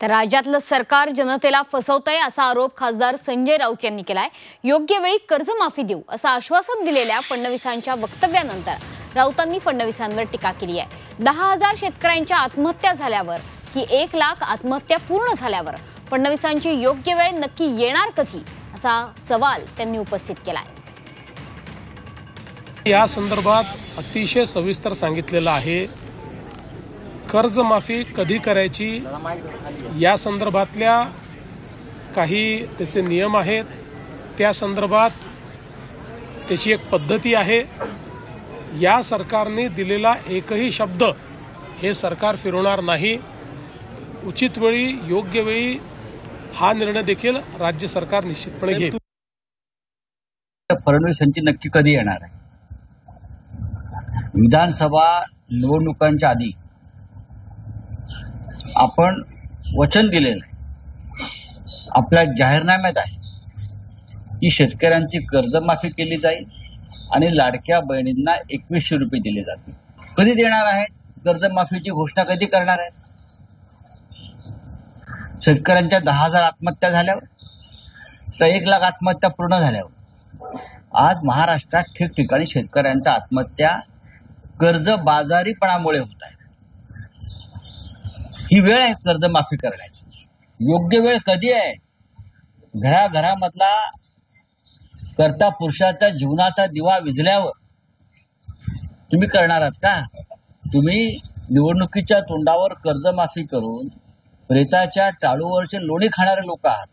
तर राज्यातलं सरकार जनतेला फसवतंय असा आरोप खासदार संजय राऊत यांनी केलाय। योग्य वेळी कर्जमाफी देऊ असं आश्वासन दिलेल्या फडणवीसांच्या वक्तव्यानंतर राऊतांनी फडणवीसांवर टीका केली आहे। 10,000 शेतकऱ्यांच्या आत्महत्या झाल्यावर की 1 लाख आत्महत्या पूर्ण झाल्यावर फडणवीसांची योग्य वेळ नक्की येणार कधी असा सवाल त्यांनी उपस्थित केलाय। या संदर्भात अतिशय सविस्तर सांगितलेलं आहे। कर्जमाफी कधी करायची या संदर्भातल्या काही त्याचे नियम आहेत, त्या संदर्भात त्याची एक पद्धती आहे। या सरकारने दिलेला एकही शब्द हे सरकार फिरवणार नाही। उचित वेळी योग्य वेळी हा निर्णय देखील राज्य सरकार निश्चितपणे घेईल। फडणवीसांची नक्की कधी येणार आहे? विधानसभा निवडणुकांच्या आधी आपण वचन दिलेलं आहे, आपल्या जाहीरनाम्यात आहे की शेतकऱ्यांची कर्जमाफी केली जाईल आणि लाडक्या बहिणींना 2100 रुपये दिले जातील। कधी देणार आहेत? कर्जमाफीची घोषणा कधी करणार आहेत? शेतकऱ्यांच्या 10,000 आत्महत्या झाल्यावर तर 1 लाख आत्महत्या पूर्ण झाल्यावर आज महाराष्ट्रात ठिकठिकाणी शेतकऱ्यांच्या आत्महत्या कर्जबाजारीपणामुळे होत आहे। ही वेळ आहे कर्जमाफी करण्याची। योग्य वेळ कधी आहे? घराघरामधला कर्ता पुरुषाच्या जीवनाचा दिवा विझल्यावर तुम्ही करणार आहात का? तुम्ही निवडणुकीच्या तोंडावर कर्जमाफी करून प्रेताच्या टाळूवरचे लोणी खाणारे लोक आहात।